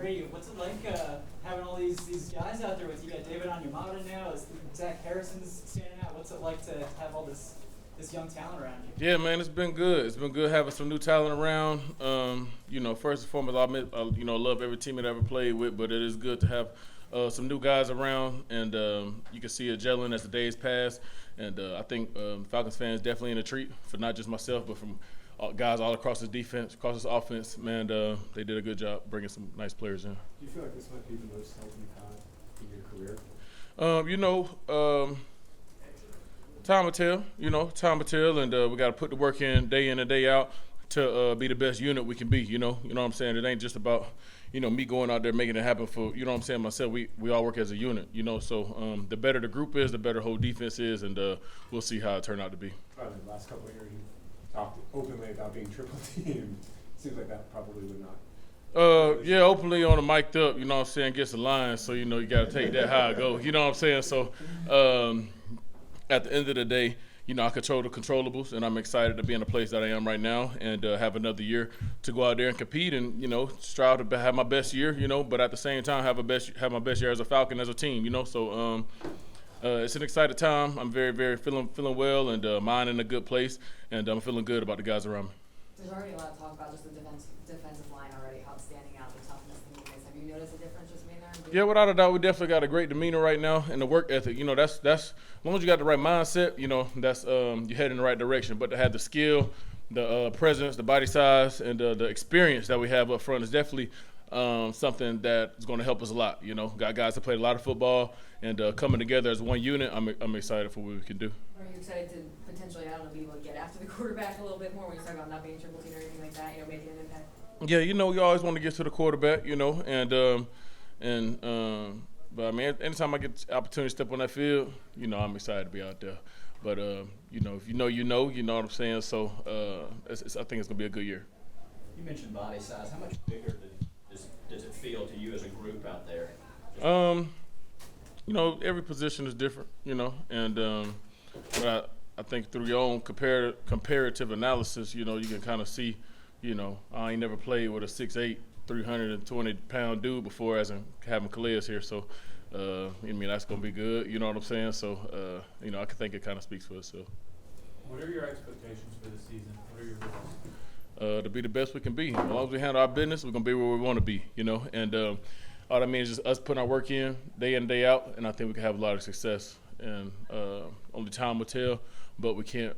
Grady, what's it like having all these guys out there with you? You got David Onyemata now, Zach Harrison's standing out. What's it like to have all this young talent around you? Yeah, man, it's been good. It's been good having some new talent around. First and foremost, I love every team that I ever played with, but it is good to have some new guys around, and you can see it gelling as the days pass. And I think Falcons fans definitely in a treat for not just myself, but from guys all across this defense, across this offense. Man, they did a good job bringing some nice players in. Do you feel like this might be the most healthy you've had in your career? Time will tell. Time will tell, and we got to put the work in and day out to be the best unit we can be. You know what I'm saying? It ain't just about me going out there making it happen for myself. We all work as a unit. So the better the group is, the better whole defense is, and we'll see how it turned out to be. The last couple of years, you talked openly about being triple teamed. Seems like that probably would not. Yeah, openly on the mic'd up. You know what I'm saying? Gets a line, so you got to take that how it goes. You know what I'm saying? So at the end of the day, I control the controllables, and I'm excited to be in the place that I am right now and have another year to go out there and compete and, strive to have my best year, but at the same time have my best year as a Falcon, as a team, So it's an exciting time. I'm very, very feeling well and mind in a good place, and I'm feeling good about the guys around me. There's already a lot of talk about just the defensive line already, how it's standing out, the toughness in you guys. Have you noticed a difference just being there? Yeah, without a doubt, we definitely got a great demeanor right now and the work ethic. That's as long as you got the right mindset, that's you head in the right direction. But to have the skill, the presence, the body size, and the experience that we have up front is definitely something that's going to help us a lot. Got guys that played a lot of football and coming together as one unit. I'm excited for what we can do. Are you excited to potentially, be able to get after the quarterback a little bit more when you talk about not being triple team or anything like that, making an impact? Yeah, you always want to get to the quarterback, but I mean, anytime I get the opportunity to step on that field, I'm excited to be out there. But if you know what I'm saying. So I think it's gonna be a good year. You mentioned body size. How much bigger does it feel to you as a group out there? Every position is different, and but I think through your own comparative analysis, you can kind of see, I ain't never played with a 6'8", 320-pound dude before, as in having Calais here. So, that's going to be good. You know what I'm saying? So, I think it kind of speaks for itself. What are your expectations for the season? What are your goals? To be the best we can be. As long as we handle our business, we're going to be where we want to be, And all that means is just us putting our work in day out, and I think we can have a lot of success. And only time will tell, but we can't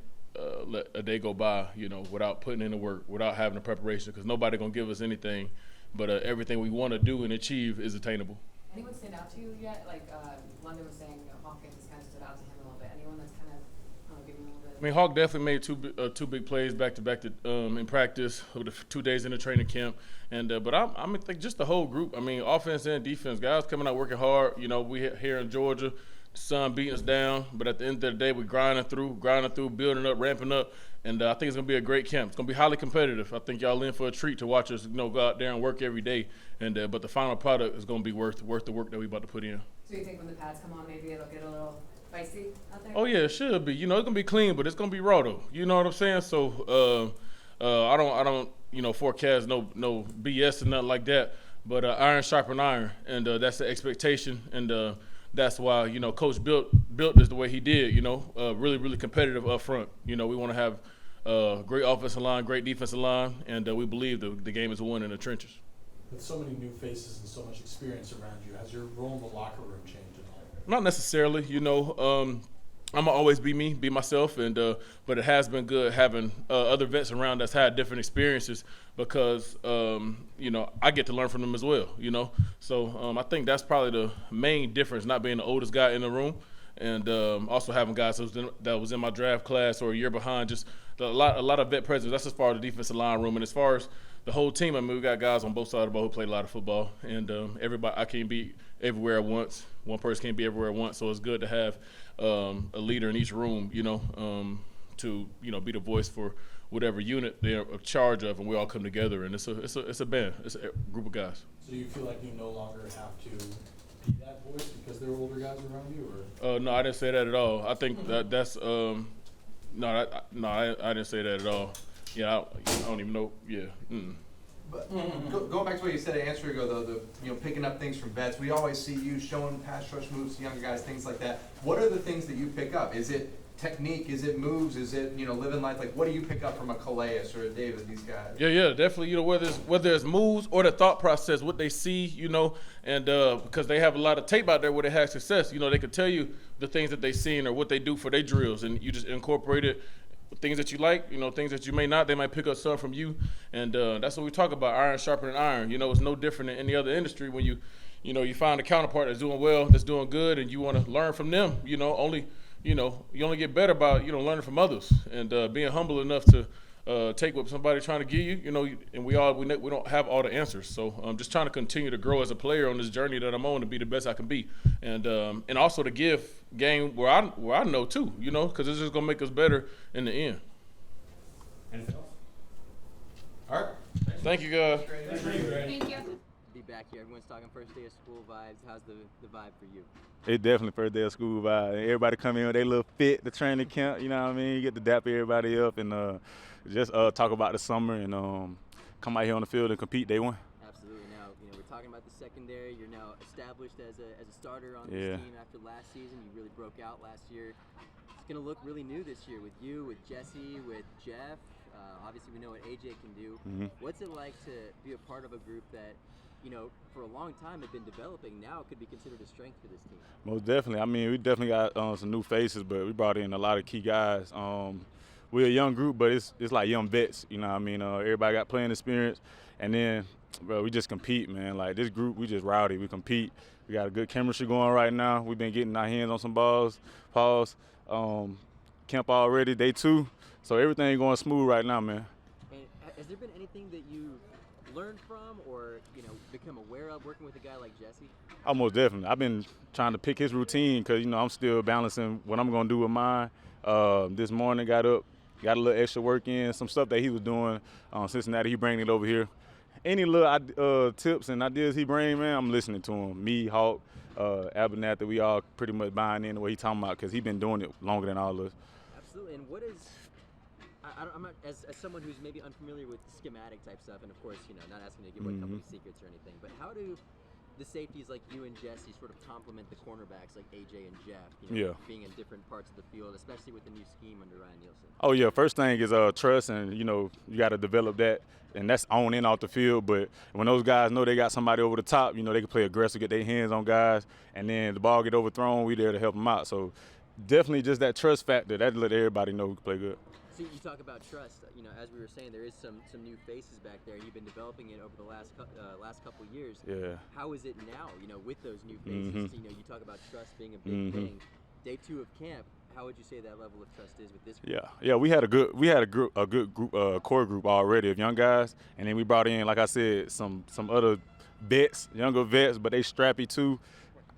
let a day go by, without putting in the work, without having the preparation, because nobody going to give us anything, but everything we want to do and achieve is attainable. Anyone stand out to you yet? Like London was saying, Hawkins kind of stood out to him a little bit. Anyone that's kind of giving a little bit? I mean, Hawk definitely made two big plays back to back in practice with the 2 days in the training camp, and but I think just the whole group. I mean, offense and defense, guys coming out working hard. We here in Georgia. Sun beating us down, but at the end of the day, we're grinding through, building up, ramping up, and I think it's going to be a great camp. It's going to be highly competitive. I think y'all in for a treat to watch us, go out there and work every day, and but the final product is going to be worth the work that we about to put in. So you think when the pads come on, maybe it'll get a little spicy out there? Oh yeah, it should be. It's going to be clean, but it's going to be raw though. You know what I'm saying? So I don't forecast no BS or nothing like that. But iron sharpen iron, and that's the expectation, and that's why, Coach built this the way he did, really, really competitive up front. We want to have great offensive line, great defensive line, and we believe the game is a win in the trenches. With so many new faces and so much experience around you, has your role in the locker room changed at all? Not necessarily, I'm gonna always be me, be myself, and but it has been good having other vets around that's had different experiences because I get to learn from them as well. So I think that's probably the main difference, not being the oldest guy in the room, and also having guys that was in my draft class or a year behind. Just a lot of vet presence. That's as far as the defensive line room, and as far as the whole team. I mean, we got guys on both sides of the ball who played a lot of football, and everybody. I can't be everywhere at once. One person can't be everywhere at once, so it's good to have a leader in each room, to be the voice for whatever unit they're in charge of, and we all come together, and it's a band, it's a group of guys. So do you feel like you no longer have to be that voice because there are older guys around you, or? No, I didn't say that at all. I think that's I didn't say that at all. Yeah, I don't even know. Yeah. But going back to what you said an answer ago, though, picking up things from vets, we always see you showing pass rush moves to younger guys, things like that. What are the things that you pick up? Is it technique? Is it moves? Is it living life? Like, what do you pick up from a Calais or a David? These guys. Yeah, definitely. Whether it's moves or the thought process, what they see, and because they have a lot of tape out there where they have success, they can tell you the things that they seen or what they do for their drills, and you just incorporate it. Things that you like, things that you may not, they might pick up some from you, and that's what we talk about, iron sharpening iron. It's no different than any other industry when you find a counterpart that's doing well, that's doing good, and you want to learn from them. You only get better by learning from others and being humble enough to take what somebody's trying to give you. And we don't have all the answers, so I'm just trying to continue to grow as a player on this journey that I'm on to be the best I can be, and also to give game where I know too, because it's just gonna make us better in the end. Anything else? All right. Thank you, guys. Thank you. Be back here. Everyone's talking first day of school vibes. How's the vibe for you? It's definitely first day of school vibe. Everybody come in with their little fit, the training camp, you know what I mean? You get to dap everybody up and just talk about the summer and come out here on the field and compete day one. Absolutely. Now, we're talking about the secondary. You're now established as a starter on this team after last season. You really broke out last year. It's going to look really new this year with you, with Jesse, with Jeff. Obviously, we know what AJ can do. Mm-hmm. What's it like to be a part of a group that, for a long time have been developing, now could be considered a strength for this team? Most definitely. I mean, we definitely got some new faces, but we brought in a lot of key guys. We're a young group, but it's like young vets, you know what I mean? Everybody got playing experience, and then, bro, we just compete, man. Like, this group, we just rowdy. We compete. We got a good chemistry going right now. We've been getting our hands on some balls, pause. Camp already, day 2. So everything going smooth right now, man. And has there been anything that you learned from or, become aware of working with a guy like Jesse? Almost definitely. I've been trying to pick his routine because, I'm still balancing what I'm going to do with mine. This morning got up, got a little extra work in, some stuff that he was doing Cincinnati. He bringing it over here. Any little tips and ideas he bring, man, I'm listening to him. Me, Hawk, Abernathy, we all pretty much buying in what he talking about because he been doing it longer than all of us. Absolutely. And what is – I'm not – as someone who's maybe unfamiliar with schematic type stuff, and of course, not asking you to give away company secrets or anything, but how do the safeties like you and Jesse sort of complement the cornerbacks like AJ and Jeff, being in different parts of the field, especially with the new scheme under Ryan Nielsen? Oh, yeah. First thing is trust, and, you got to develop that, and that's on and off the field. But when those guys know they got somebody over the top, they can play aggressive, get their hands on guys, and then the ball get overthrown, we there to help them out. So definitely just that trust factor, that let everybody know who can play good. So you talk about trust. As we were saying, there is some new faces back there, and you've been developing it over the last couple of years. Yeah. How is it now? With those new faces. You talk about trust being a big thing. Day 2 of camp. How would you say that level of trust is with this group? Yeah. We had a good group, core group already of young guys, and then we brought in, like I said, some other vets, younger vets, but they strappy too.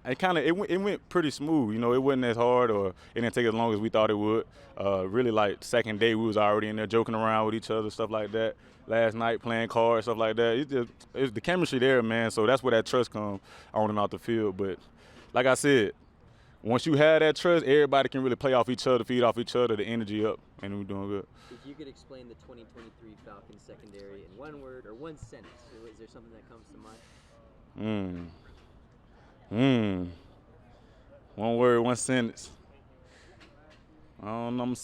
It went pretty smooth, it wasn't as hard or it didn't take as long as we thought it would. Really, like, second day we was already in there joking around with each other, stuff like that. Last night playing cards, stuff like that. It's the chemistry there, man, so that's where that trust comes on and off the field. But like I said, once you have that trust, everybody can really play off each other, feed off each other, the energy up, and we're doing good. If you could explain the 2023 Falcons secondary in one word or one sentence, is there something that comes to mind? One word, one sentence. I don't know. I'm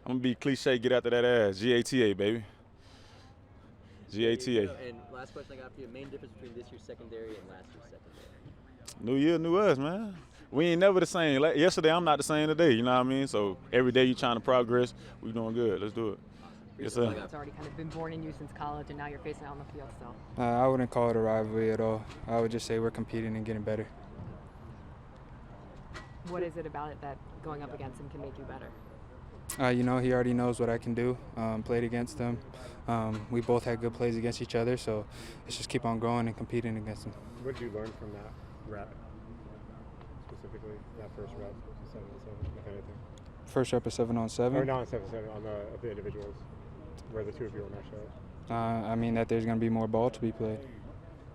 gonna be cliche. Get after that ass. GATA, baby. GATA. And last question I got for you: main difference between this year's secondary and last year's secondary? New year, new us, man. We ain't never the same. Like yesterday, I'm not the same today. You know what I mean? So every day you trying to progress. We doing good. Let's do it. Yes, sir. It's already kind of been born in you since college, and now you're facing it on the field still. I wouldn't call it a rivalry at all. I would just say we're competing and getting better. What is it about it that going up against him can make you better? He already knows what I can do. Played against him. We both had good plays against each other, so let's just keep on growing and competing against him. What did you learn from that rep, specifically that first rep, 7-on-7, if anything? First rep of 7-on-7? Or not 7-on-7, on the individuals, where the two of you will mesh up. That there's going to be more ball to be played.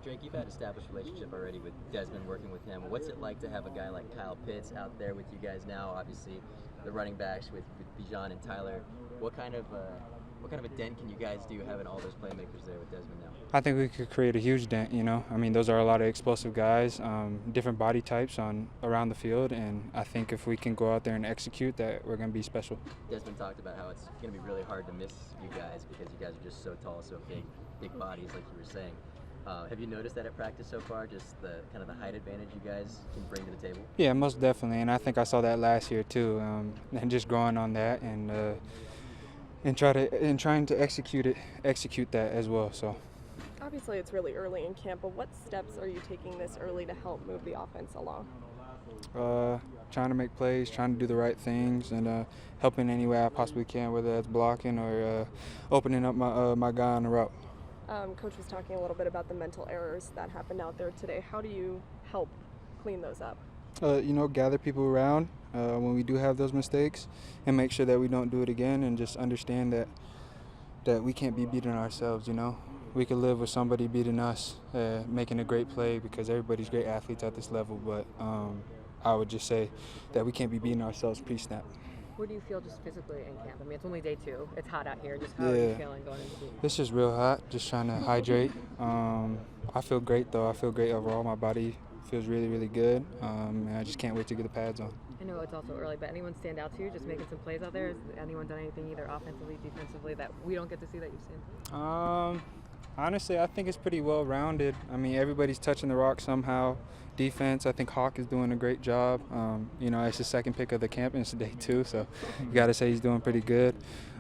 Drake, you've had an established relationship already with Desmond, working with him. What's it like to have a guy like Kyle Pitts out there with you guys now? Obviously, the running backs with Bijan and Tyler. What kind of what kind of a dent can you guys do having all those playmakers there with Desmond now? I think we could create a huge dent, you know. I mean, those are a lot of explosive guys, different body types around the field, and I think if we can go out there and execute that, we're going to be special. Desmond talked about how it's going to be really hard to miss you guys because you guys are just so tall, so big bodies, like you were saying. Have you noticed that at practice so far, just the kind of the height advantage you guys can bring to the table? Yeah, most definitely, and I think I saw that last year too, and just growing on that and trying to execute that as well. So. Obviously, it's really early in camp, but what steps are you taking this early to help move the offense along? Trying to make plays, trying to do the right things, and helping any way I possibly can, whether that's blocking or opening up my guy on the route. Coach was talking a little bit about the mental errors that happened out there today. How do you help clean those up? Gather people around when we do have those mistakes and make sure that we don't do it again, and just understand that we can't be beating ourselves, you know. We could live with somebody beating us, making a great play, because everybody's great athletes at this level, but I would just say that we can't be beating ourselves pre-snap. Where do you feel just physically in camp? I mean, it's only day 2. It's hot out here. Just how are you feeling going into the game? It's just real hot, just trying to hydrate. I feel great, though. I feel great overall. My body feels really, really good, and I just can't wait to get the pads on. I know it's also early, but anyone stand out to you just making some plays out there? Has anyone done anything either offensively, defensively that we don't get to see that you've seen? Honestly, I think it's pretty well-rounded. I mean, everybody's touching the rock somehow. Defense, I think Hawk is doing a great job. It's his second pick of the camp, and it's day 2, so you got to say he's doing pretty good.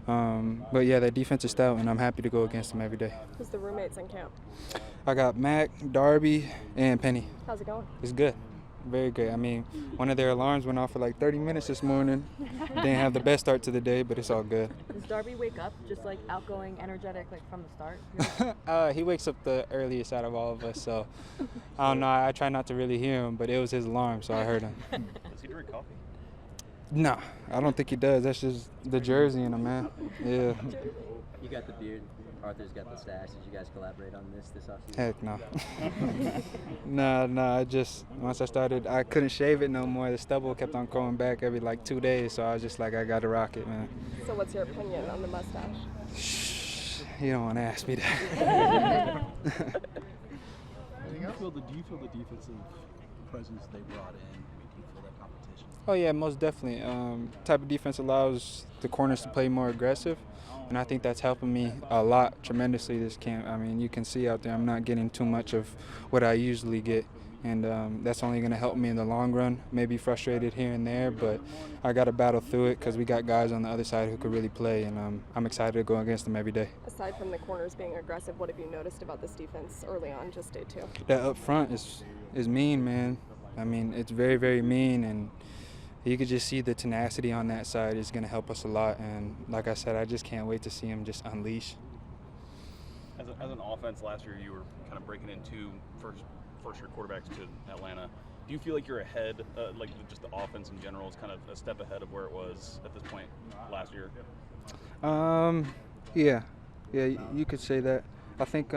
But yeah, that defense is stout, and I'm happy to go against them every day. Who's the roommates in camp? I got Mac, Darby, and Penny. How's it going? It's good. Very good. I mean, one of their alarms went off for like 30 minutes this morning. Didn't have the best start to the day, but it's all good. Does Darby wake up just like outgoing, energetic, like from the start? He wakes up the earliest out of all of us, so I don't know. I try not to really hear him, but it was his alarm, so I heard him. Does he drink coffee? No, I don't think he does. That's just the jersey in him, man. Yeah. You got the beard. Arthur's got the stash. Did you guys collaborate on this offseason? Heck no. No. I just, once I started, I couldn't shave it no more. The stubble kept on growing back every like 2 days, so I was just like, I got to rock it, man. So what's your opinion on the mustache? Shh, you don't want to ask me that. Do you feel the defensive presence they brought in? Do you feel that competition? Oh yeah, most definitely. Type of defense allows the corners to play more aggressive, and I think that's helping me a lot, tremendously, this camp. I mean, you can see out there I'm not getting too much of what I usually get, and that's only going to help me in the long run. Maybe frustrated here and there, but I got to battle through it because we got guys on the other side who could really play, and I'm excited to go against them every day. Aside from the corners being aggressive, what have you noticed about this defense early on, just day 2? That up front is mean, man. I mean, it's very, very mean, and you could just see the tenacity on that side is going to help us a lot. And like I said, I just can't wait to see him just unleash. As an offense, last year you were kind of breaking into first-year quarterbacks to Atlanta. Do you feel like you're ahead, like just the offense in general is kind of a step ahead of where it was at this point last year? Yeah, you could say that. I think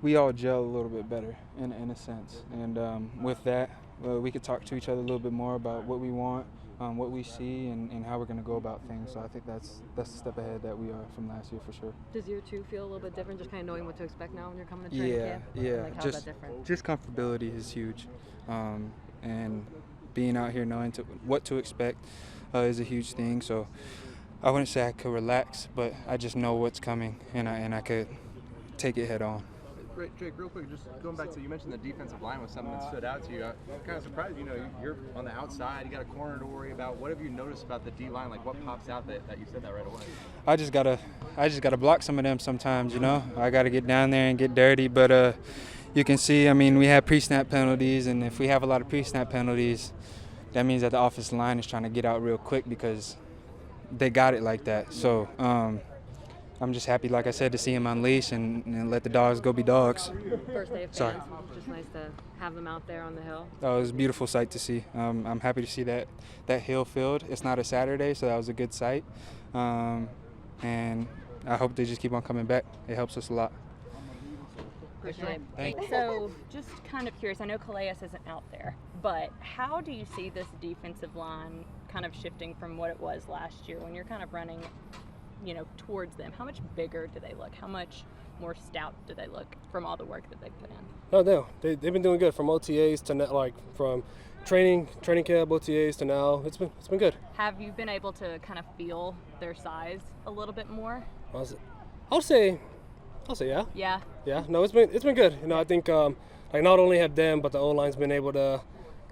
we all gel a little bit better in a sense. And with that, we could talk to each other a little bit more about what we want, what we see, and how we're going to go about things. So I think that's the step ahead that we are from last year for sure. Does year 2 feel a little bit different, just kind of knowing what to expect now when you're coming to training camp? Yeah. Like, how's that different? Just comfortability is huge, and being out here knowing what to expect is a huge thing. So I wouldn't say I could relax, but I just know what's coming, and I could take it head on. Jake, real quick, just going back to, you mentioned the defensive line was something that stood out to you. I'm kind of surprised, you're on the outside, you got a corner to worry about. What have you noticed about the D-line? Like, what pops out that you said that right away? I just gotta block some of them sometimes, I gotta get down there and get dirty, but you can see, I mean, we have pre-snap penalties, and if we have a lot of pre-snap penalties, that means that the offensive line is trying to get out real quick because they got it like that. So I'm just happy, like I said, to see him unleash and let the dogs go be dogs. First day of fans, just nice to have them out there on the hill. Oh, it was a beautiful sight to see. I'm happy to see that hill filled. It's not a Saturday, so that was a good sight. And I hope they just keep on coming back. It helps us a lot. Thanks. So just kind of curious, I know Calais isn't out there, but how do you see this defensive line kind of shifting from what it was last year when you're kind of running towards them, how much bigger do they look? How much more stout do they look from all the work that they've put in? No, they've been doing good from OTAs to from training camp, OTAs to now. It's been good. Have you been able to kind of feel their size a little bit more? I'll say yeah. Yeah. Yeah. No, it's been good. I think not only have them, but the O-line's been able to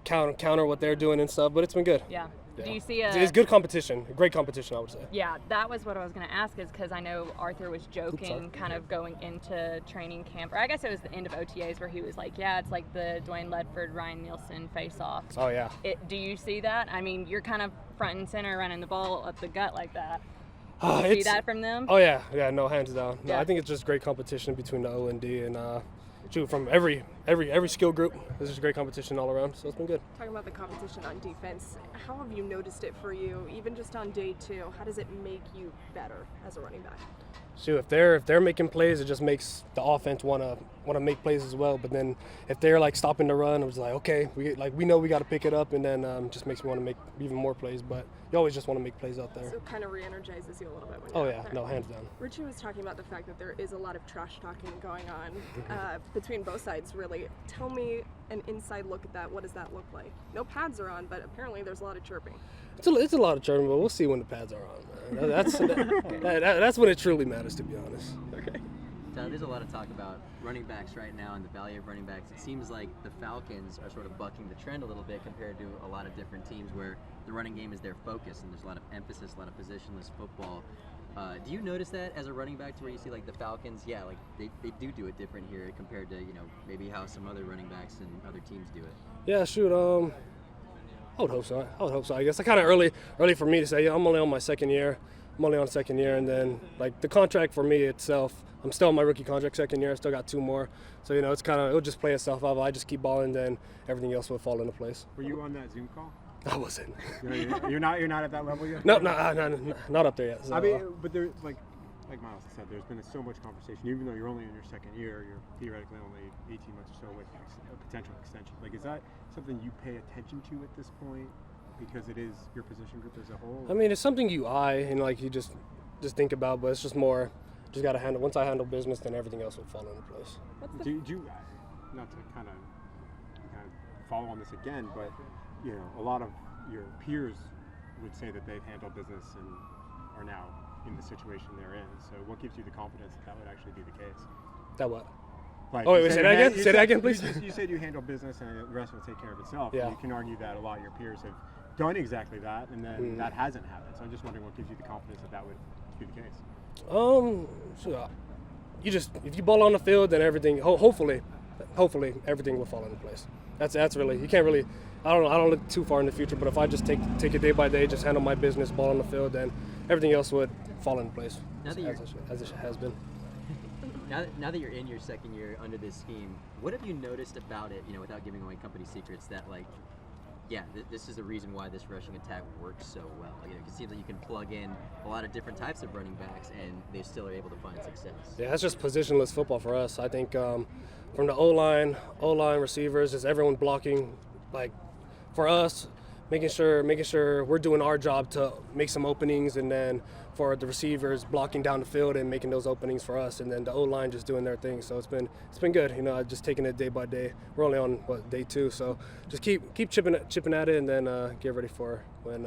counter what they're doing and stuff. But it's been good. Yeah. Yeah. Do you see it's good competition, great competition, I would say. Yeah, that was what I was going to ask, is because I know Arthur was joking kind of going into training camp, or I guess it was the end of OTAs, where he was like, yeah, it's like the Dwayne Ledford, Ryan Nielsen face-off. Oh, yeah. Do you see that? I mean, you're kind of front and center running the ball up the gut like that. Do you see that from them? Oh, yeah. Yeah, no, hands down. No, Yeah. I think it's just great competition between the O and D, and from every skill group. This is great competition all around, so it's been good. Talking about the competition on defense, how have you noticed it for you, even just on day 2? How does it make you better as a running back? Shoot, if they're making plays, it just makes the offense want to make plays as well. But then if they're like stopping the run, it was like, okay, we know we got to pick it up, and then just makes me want to make even more plays. But you always just want to make plays out there. So it kind of re-energizes you a little bit when Oh you're yeah, out there. no, hands down. Richie was talking about the fact that there is a lot of trash talking going on between both sides, really. Tell me an inside look at that. What does that look like? No pads are on, but apparently there's a lot of chirping. It's a lot of churning, but we'll see when the pads are on, man. That's when it truly matters, to be honest. Okay. There's a lot of talk about running backs right now and the value of running backs. It seems like the Falcons are sort of bucking the trend a little bit compared to a lot of different teams where the running game is their focus and there's a lot of emphasis, a lot of positionless football. Do you notice that as a running back, to where you see like the Falcons, like they do it different here compared to maybe how some other running backs and other teams do it? Yeah, shoot. I would hope so. I guess it's kind of early for me to say. Yeah, I'm only on my second year. And then like the contract for me itself, I'm still on my rookie contract second year. I still got 2 more. So it'll just play itself out. I just keep balling, then everything else will fall into place. Were you on that Zoom call? I wasn't. You're not at that level yet? No, not up there yet. So. I mean, but there's like Miles said, there's been so much conversation. Even though you're only in your second year, you're theoretically only 18 months or so with a potential extension. Like, is that something you pay attention to at this point, because it is your position group as a whole? I mean, it's something you eye and like you just think about, but it's just more. Just got to handle. Once I handle business, then everything else will fall into place. Do you, not to kind of follow on this again, but a lot of your peers would say that they've handled business and are now in the situation they're in. So what gives you the confidence that would actually be the case? That what? Like, wait, say that again? Say that again, please. You said you handle business and the rest will take care of itself. Yeah. And you can argue that a lot of your peers have done exactly that, and then that hasn't happened. So I'm just wondering what gives you the confidence that would be the case. So if you ball on the field, then everything. Hopefully, everything will fall into place. That's really, you can't really. I don't look too far in the future, but if I just take it day by day, just handle my business, ball on the field, then everything else would fall into place as it has been. Now that you're in your second year under this scheme, what have you noticed about it, without giving away company secrets, that this is the reason why this rushing attack works so well? It seems like you can plug in a lot of different types of running backs and they still are able to find success. Yeah, that's just positionless football for us. I think from the O-line receivers, is everyone blocking, like for us, making sure we're doing our job to make some openings, and then for the receivers blocking down the field and making those openings for us, and then the O-line just doing their thing. So it's been good, just taking it day by day. We're only on day 2, so just keep chipping at it, and then get ready for when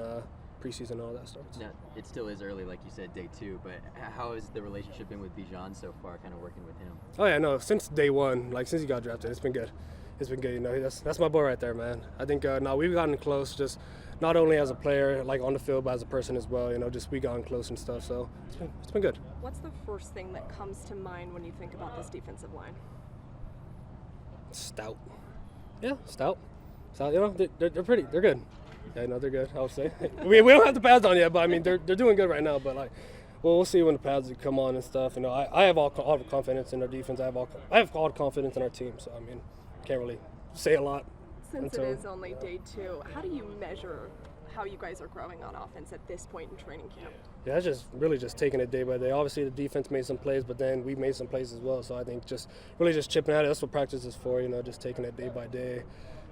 preseason and all that starts. Now, it still is early, like you said, day 2, but how has the relationship been with Bijan so far, kind of working with him? Oh yeah, no, since day 1, since he got drafted, it's been good. It's been good, that's my boy right there, man. I think we've gotten close, just not only as a player, like on the field, but as a person as well. Just we gotten close and stuff, so it's been good. What's the first thing that comes to mind when you think about this defensive line? Stout. Yeah, stout. They're good. Yeah, they're good, I would say. we don't have the pads on yet, but I mean they're doing good right now. But we'll see when the pads come on and stuff. I have all the confidence in our defense. I have all the confidence in our team. So I mean, can't really say a lot. Since it is only day 2, how do you measure how you guys are growing on offense at this point in training camp? Yeah, it's just really just taking it day by day. Obviously, the defense made some plays, but then we made some plays as well. So I think just chipping at it. That's what practice is for. Just taking it day by day,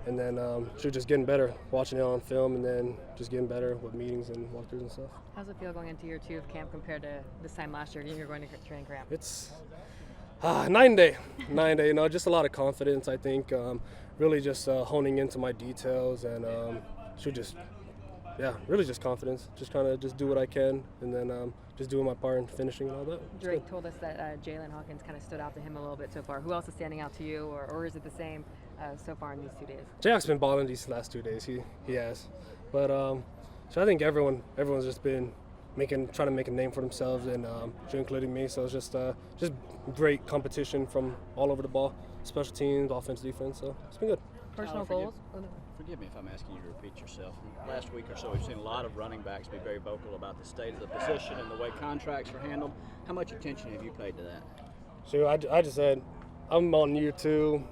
and then just getting better, watching it on film, and then just getting better with meetings and walkthroughs and stuff. How's it feel going into year 2 of camp compared to this time last year? You're going to training camp. It's night and day. You know, just a lot of confidence. I think really just honing into my details and really just confidence. Just kind of just do what I can, and then just doing my part in finishing and all that. Drake told us that Jalen Hawkins kind of stood out to him a little bit so far. Who else is standing out to you, or is it the same so far in these 2 days? J-Hawk's been balling these last 2 days. He has, but so I think everyone's just been trying to make a name for themselves, and including me. So it's just great competition from all over the ball, special teams, offense, defense. So it's been good. Personal goals. Forgive me if I'm asking you to repeat yourself. Last week or so, we've seen a lot of running backs be very vocal about the state of the position and the way contracts are handled. How much attention have you paid to that? So I just said I'm on year 2.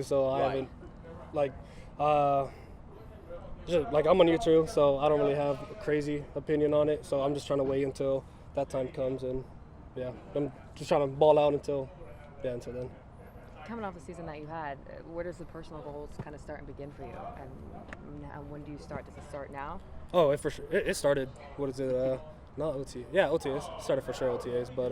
So I haven't I'm on year 2, so I don't really have a crazy opinion on it. So I'm just trying to wait until that time comes, and I'm just trying to ball out until then. Coming off the season that you had, where does the personal goals kind of start and begin for you? And when do you start? Does it start now? Oh, it started. What is it? Not OTA. Yeah, OTAs. Started for sure OTAs, but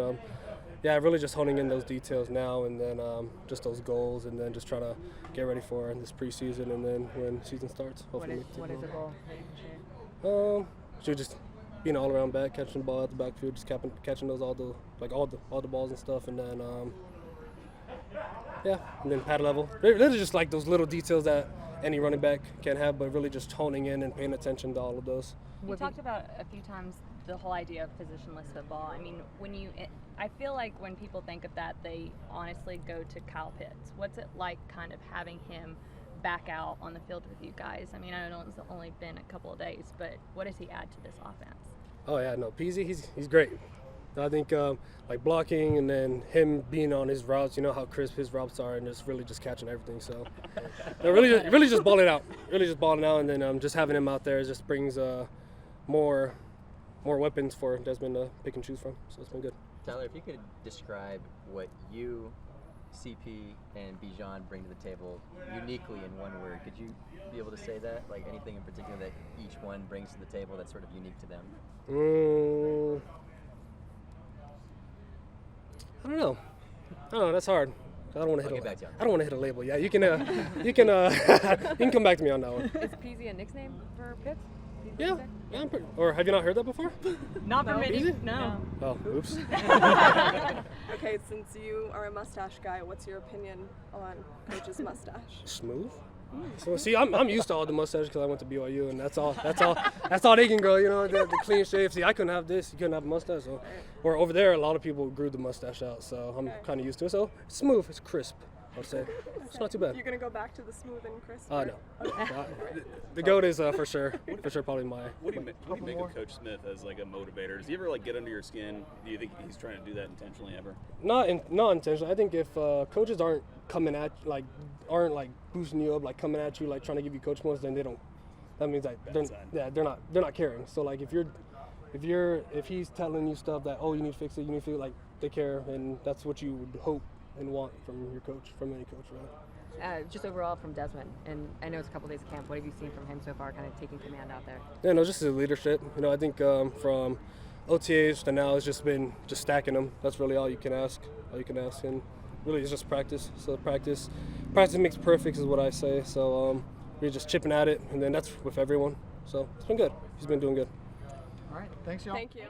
really just honing in those details now, and then just those goals, and then just trying to get ready for this preseason, and then when season starts, hopefully. What is the goal? So just being all around back, catching the ball at the backfield, just catching those all the balls and stuff, and then and then pad level. They're just like those little details that any running back can have, but really just honing in and paying attention to all of those. We talked about a few times the whole idea of positionless football. I mean, I feel like when people think of that, they honestly go to Kyle Pitts. What's it like kind of having him back out on the field with you guys? I mean, I know it's only been a couple of days, but what does he add to this offense? Oh yeah, no, Peasy, he's great. I think like blocking, and then him being on his routes, you know how crisp his routes are, and just really just catching everything. So really just balling out, and then just having him out there just brings more weapons for Desmond to pick and choose from. So it's been good. Tyler, if you could describe what you, CP, and Bijan bring to the table uniquely in one word, could you be able to say that? Like anything in particular that each one brings to the table that's sort of unique to them? I don't know. That's hard. I don't want to hit a label. Yeah, you can you can come back to me on that one. Is Peasy a nickname for Pitts? Yeah, or have you not heard that before? Not for me. No. Oh, oops. Okay, since you are a mustache guy, what's your opinion on Coach's mustache? Smooth. So see, I'm used to all the mustaches because I went to BYU, and that's all they can grow. You know, the clean shave. See, I couldn't have this. You couldn't have a mustache. So, or over there, a lot of people grew the mustache out. So I'm kind of used to it. So it's smooth. It's crisp. I'll say it's not too bad. You're gonna go back to the smooth and crisp? No. The GOAT is for sure probably my. What do you make of Coach Smith as like a motivator? Does he ever like get under your skin? Do you think he's trying to do that intentionally ever? Not intentionally. I think if coaches aren't boosting you up, like coming at you, like trying to give you coach modes, then they don't. That means like they're not caring. So like if he's telling you stuff that you need to fix it, you need to feel like they care, and that's what you would hope and want from your coach, from any coach, right? Just overall from Desmond, and I know it's a couple days of camp. What have you seen from him so far, kind of taking command out there? Yeah, no, just his leadership. You know, I think from OTAs to now, it's just been stacking them. That's really all you can ask. And really, it's just practice. So practice makes perfect, is what I say. So we're just chipping at it, and then that's with everyone. So it's been good. He's been doing good. All right, thanks, y'all. Thank you.